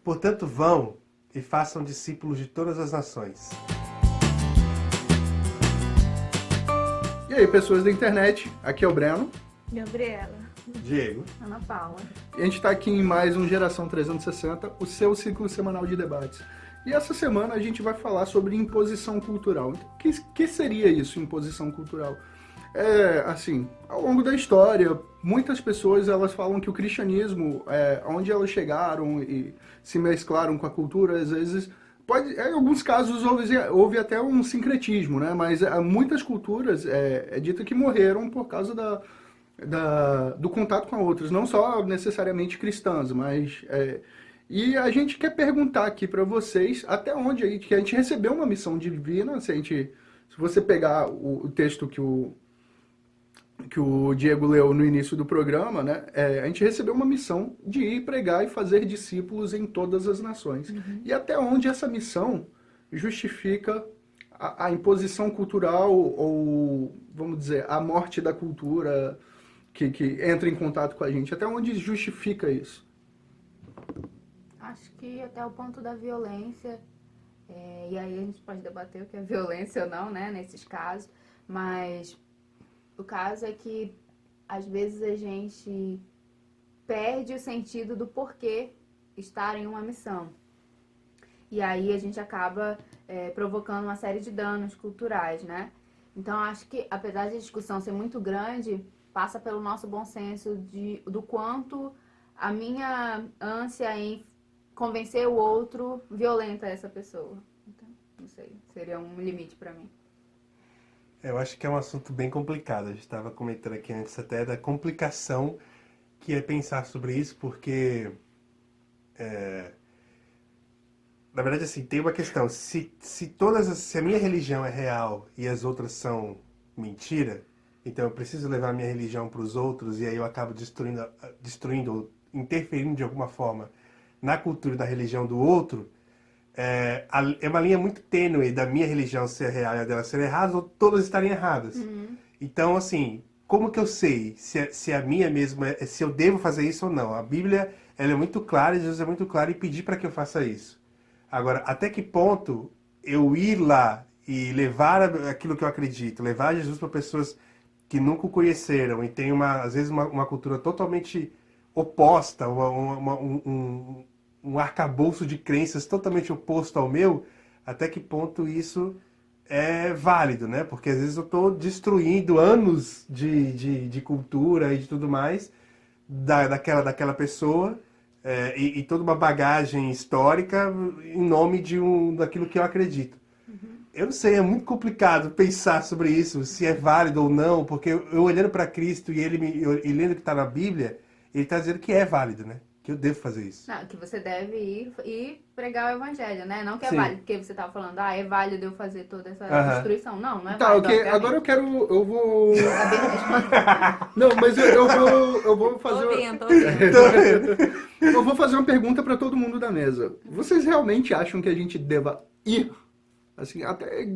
Portanto, vão e façam discípulos de todas as nações. E aí, pessoas da internet, aqui é o Breno. Gabriela. Diego. Ana Paula. E a gente está aqui em mais um Geração 360, o seu ciclo semanal de debates. E essa semana a gente vai falar sobre imposição cultural. Então, o que seria isso, imposição cultural? Assim, ao longo da história, muitas pessoas elas falam que o cristianismo, onde elas chegaram e se mesclaram com a cultura, às vezes, em alguns casos houve até um sincretismo, né? Mas muitas culturas é dito que morreram por causa do contato com outras, não só necessariamente cristãs, mas... E a gente quer perguntar aqui para vocês até onde que a gente recebeu uma missão divina, se você pegar o texto que o Diego leu no início do programa, né? A gente recebeu uma missão de ir pregar e fazer discípulos em todas as nações. Uhum. E até onde essa missão justifica a imposição cultural ou, vamos dizer, a morte da cultura que entra em contato com a gente. Até onde justifica isso? Acho que até o ponto da violência, e aí a gente pode debater o que é violência ou não, né, nesses casos, mas o caso é que às vezes a gente perde o sentido do porquê estar em uma missão. E aí a gente acaba provocando uma série de danos culturais, né? Então acho que apesar de a discussão ser muito grande, passa pelo nosso bom senso do quanto a minha ânsia em convencer o outro violenta essa pessoa. Então, não sei, seria um limite para mim. Eu acho que é um assunto bem complicado. A gente estava comentando aqui antes até da complicação que é pensar sobre isso, porque, na verdade, assim, tem uma questão. Se a minha religião é real e as outras são mentira, então eu preciso levar a minha religião para os outros e aí eu acabo destruindo, interferindo de alguma forma na cultura e da religião do outro, é uma linha muito tênue da minha religião ser real e a dela ser errada, ou todas estarem erradas. Uhum. Então, assim, como que eu sei se a minha mesmo, se eu devo fazer isso ou não? A Bíblia, ela é muito clara, e Jesus é muito claro em pedir para que eu faça isso. Agora, até que ponto eu ir lá e levar aquilo que eu acredito, levar Jesus para pessoas que nunca o conheceram e tem, às vezes, uma cultura totalmente oposta, um arcabouço de crenças totalmente oposto ao meu, até que ponto isso é válido, né? Porque às vezes eu estou destruindo anos de cultura e de tudo mais daquela pessoa e toda uma bagagem histórica em nome daquilo que eu acredito. Uhum. Eu não sei, é muito complicado pensar sobre isso, se é válido ou não, porque eu olhando para Cristo e e lendo o que está na Bíblia, ele está dizendo que é válido, né? Que eu devo fazer isso. Não, que você deve ir e pregar o evangelho, né? Não que é Sim. válido, porque você estava falando, é válido eu fazer toda essa destruição. Não é tá, válido. Ok, agora eu vou... Não, mas eu vou fazer... Tô ouvindo. Eu vou fazer uma pergunta para todo mundo da mesa. Vocês realmente acham que a gente deva ir? Assim, até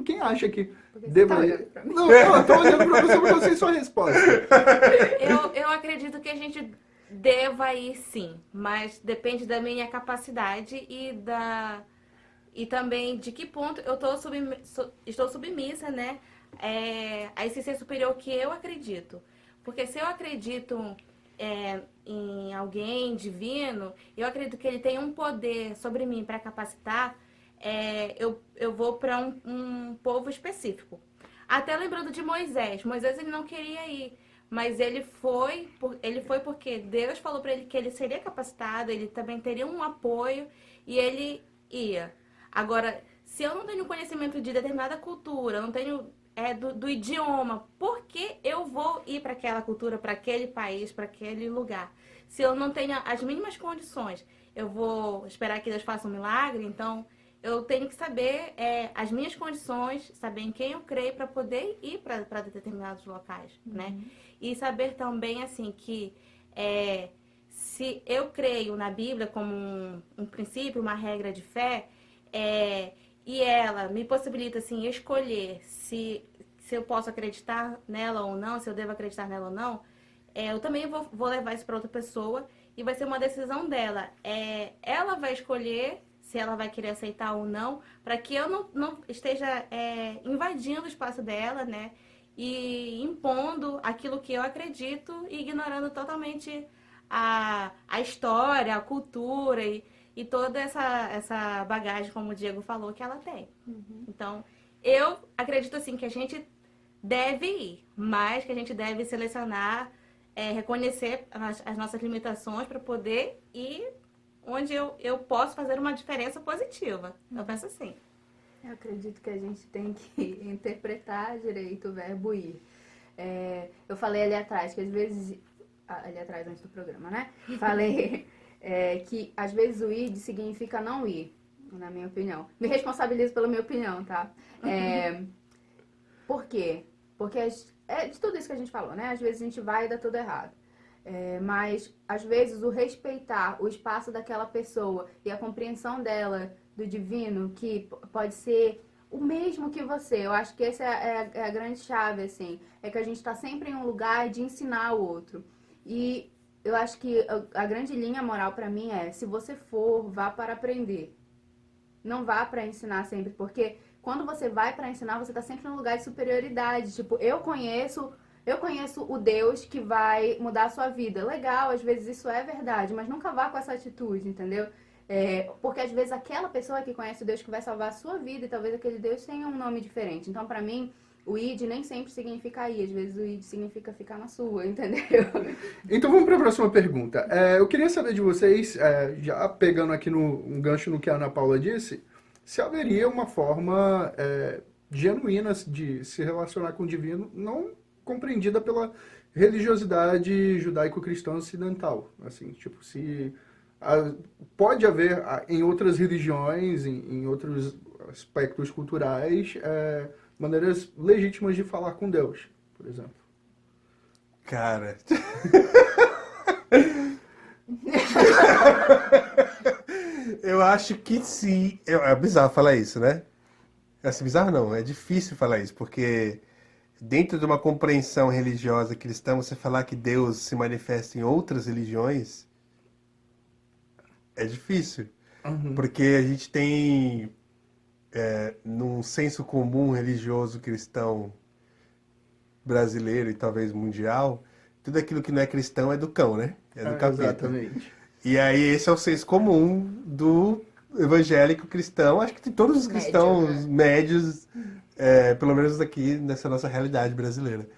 quem acha que deva ir? Não, eu tô olhando para você porque eu sei sua resposta. Eu acredito que a gente deva ir sim, mas depende da minha capacidade e também de que ponto eu estou submissa, né, a esse ser superior que eu acredito. Porque se eu acredito em alguém divino, eu acredito que ele tem um poder sobre mim para capacitar, eu vou para um povo específico. Até lembrando de Moisés. Moisés ele não queria ir. Mas ele foi porque Deus falou para ele que ele seria capacitado, ele também teria um apoio e ele ia. Agora, se eu não tenho conhecimento de determinada cultura, não tenho do idioma, por que eu vou ir para aquela cultura, para aquele país, para aquele lugar? Se eu não tenho as mínimas condições, eu vou esperar que Deus faça um milagre? Então, eu tenho que saber as minhas condições, saber em quem eu creio para poder ir para determinados locais, né? E saber também, assim, que se eu creio na Bíblia como um princípio, uma regra de fé, e ela me possibilita, assim, escolher se eu posso acreditar nela ou não, se eu devo acreditar nela ou não, eu também vou levar isso para outra pessoa e vai ser uma decisão dela. Ela vai escolher se ela vai querer aceitar ou não, para que eu não esteja invadindo o espaço dela, né? E impondo aquilo que eu acredito e ignorando totalmente a história, a cultura e toda essa bagagem, como o Diego falou, que ela tem. Então, eu acredito assim que a gente deve ir, mas que a gente deve selecionar, reconhecer as nossas limitações para poder ir onde eu posso fazer uma diferença positiva. Eu penso assim. Eu acredito que a gente tem que interpretar direito o verbo ir. Eu falei ali atrás, que às vezes... Ali atrás, antes do programa, né? Falei que às vezes o ir significa não ir, na minha opinião. Me responsabilizo pela minha opinião, tá? Por quê? Porque de tudo isso que a gente falou, né? Às vezes a gente vai e dá tudo errado. Mas, às vezes, o respeitar o espaço daquela pessoa e a compreensão dela do divino, que pode ser o mesmo que você. Eu acho que essa é a grande chave, assim. É que a gente está sempre em um lugar de ensinar o outro. E eu acho que a grande linha moral para mim é, se você for, vá para aprender. Não vá para ensinar sempre, porque quando você vai para ensinar, você está sempre num lugar de superioridade. Tipo, eu conheço o Deus que vai mudar a sua vida. Legal, às vezes isso é verdade, mas nunca vá com essa atitude, entendeu? Porque às vezes aquela pessoa que conhece o Deus que vai salvar a sua vida e talvez aquele Deus tenha um nome diferente. Então, pra mim, o id nem sempre significa ir, às vezes o id significa ficar na sua, entendeu? Então vamos para a próxima pergunta. Eu queria saber de vocês, já pegando aqui um gancho no que a Ana Paula disse, se haveria uma forma genuína de se relacionar com o divino, não compreendida pela religiosidade judaico-cristã ocidental. Assim, tipo, pode haver em outras religiões, em outros aspectos culturais, maneiras legítimas de falar com Deus, por exemplo. Cara. Eu acho que sim. É bizarro falar isso, né? Assim, bizarro não, é difícil falar isso, porque dentro de uma compreensão religiosa cristã, você falar que Deus se manifesta em outras religiões é difícil. Porque a gente tem, num senso comum religioso cristão brasileiro e talvez mundial, tudo aquilo que não é cristão é do cão, né? É do capeta. Exatamente. E aí esse é o senso comum do evangélico cristão, acho que de todos os cristãos médios, pelo menos aqui nessa nossa realidade brasileira.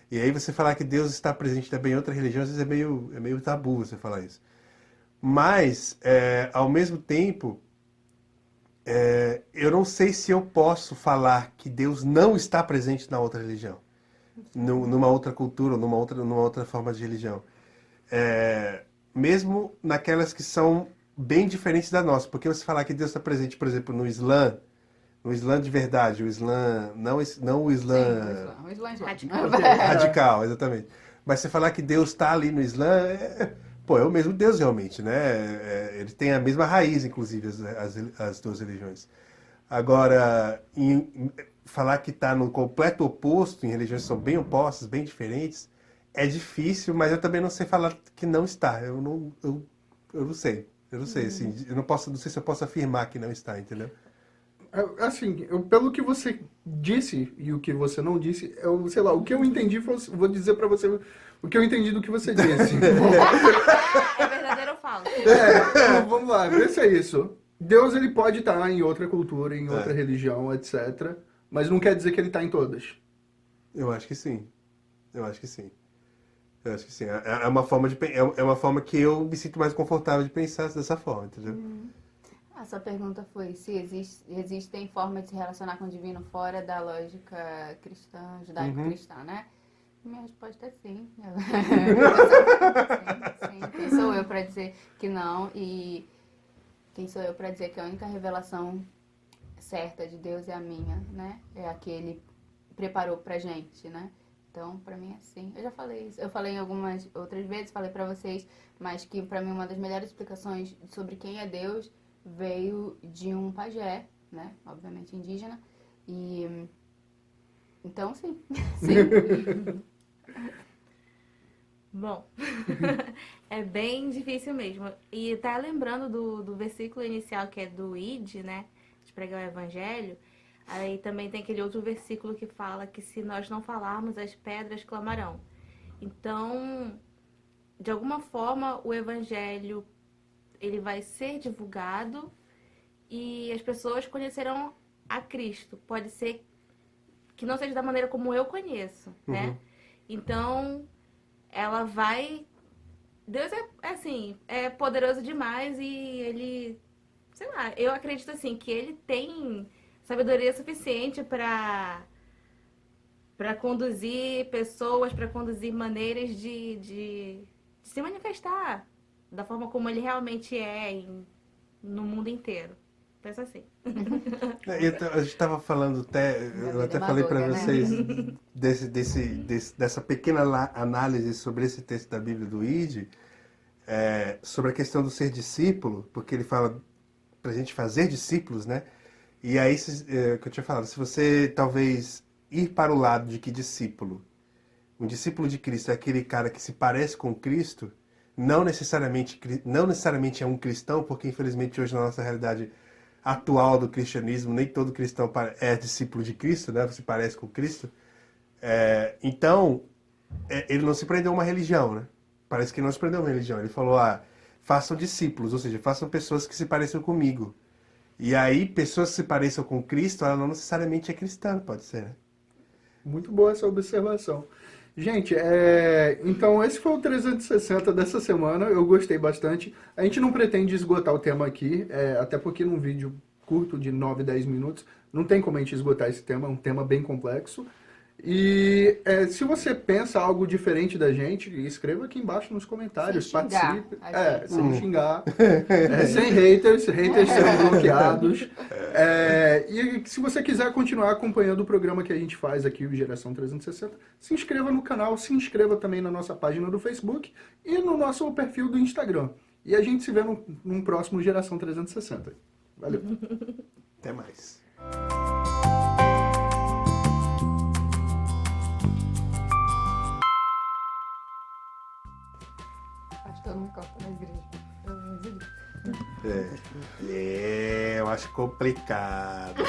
E aí você falar que Deus está presente também em outra religião, às vezes é meio tabu você falar isso. Mas, ao mesmo tempo, eu não sei se eu posso falar que Deus não está presente na outra religião, numa outra cultura, numa outra forma de religião. Mesmo naquelas que são bem diferentes da nossa, porque você falar que Deus está presente, por exemplo, no Islã de verdade, o Islã, não o Islã... Sim, o Islã Radical. Radical, exatamente. Mas você falar que Deus está ali no Islã, é o mesmo Deus realmente, né? Ele tem a mesma raiz, inclusive, as duas religiões. Agora, falar que está no completo oposto, em religiões que são bem opostas, bem diferentes, é difícil, mas eu também não sei falar que não está. Eu não sei. Eu não sei, assim, não sei se eu posso afirmar que não está, entendeu? Assim, pelo que você disse e o que você não disse, sei lá, o que eu entendi, vou dizer pra você o que eu entendi do que você disse. É verdadeiro ou falso? Então, vamos lá, vê se é isso. Deus, ele pode estar em outra cultura, em outra religião, etc. Mas não quer dizer que ele está em todas. Eu acho que sim. Eu acho que sim. É uma forma que eu me sinto mais confortável de pensar dessa forma, entendeu? A sua pergunta foi se existem formas de se relacionar com o divino fora da lógica cristã, judaico-cristã, né? Minha resposta é sim. Sim. Quem sou eu para dizer que não? E quem sou eu para dizer que a única revelação certa de Deus é a minha, né? É a que Ele preparou pra gente, né? Então, pra mim é sim. Eu já falei isso. Eu falei em algumas outras vezes, falei pra vocês, mas que pra mim uma das melhores explicações sobre quem é Deus veio de um pajé, né? Obviamente indígena. E então, sim. Sim. Bom, é bem difícil mesmo. E tá lembrando do versículo inicial que é do Id, né? De pregar o evangelho. Aí também tem aquele outro versículo que fala que se nós não falarmos, as pedras clamarão. Então, de alguma forma, o evangelho ele vai ser divulgado e as pessoas conhecerão a Cristo. Pode ser que não seja da maneira como eu conheço, né? Então, ela vai... Deus assim, é poderoso demais e ele... Sei lá, eu acredito assim, que ele tem sabedoria suficiente para conduzir pessoas, para conduzir maneiras de se manifestar da forma como ele realmente é no mundo inteiro. Pensa assim. A gente estava falando até, eu até falei para vocês dessa pequena análise sobre esse texto da Bíblia do Ide, sobre a questão do ser discípulo, porque ele fala para a gente fazer discípulos, né? E aí, que eu tinha falado, se você talvez ir para o lado de que discípulo, um discípulo de Cristo é aquele cara que se parece com Cristo, não necessariamente é um cristão, porque infelizmente hoje na nossa realidade atual do cristianismo, nem todo cristão é discípulo de Cristo, né? Se parece com Cristo. Então, ele não se prendeu a uma religião, né? Parece que ele não se prendeu a uma religião. Ele falou, façam discípulos, ou seja, façam pessoas que se pareçam comigo. E aí, pessoas que se pareçam com Cristo, ela não necessariamente é cristã, pode ser, né? Muito boa essa observação. Gente, então esse foi o 360 dessa semana, eu gostei bastante. A gente não pretende esgotar o tema aqui, até porque num vídeo curto de 9, 10 minutos, não tem como a gente esgotar esse tema, é um tema bem complexo. E se você pensa algo diferente da gente, escreva aqui embaixo nos comentários, Sem xingar, participe. a gente. Sem xingar, sem haters serão bloqueados. E se você quiser continuar acompanhando o programa que a gente faz aqui, o Geração 360, se inscreva no canal, se inscreva também na nossa página do Facebook e no nosso perfil do Instagram. E a gente se vê num próximo Geração 360. Valeu! Até mais. Pastor não corta na igreja. Eu acho complicado.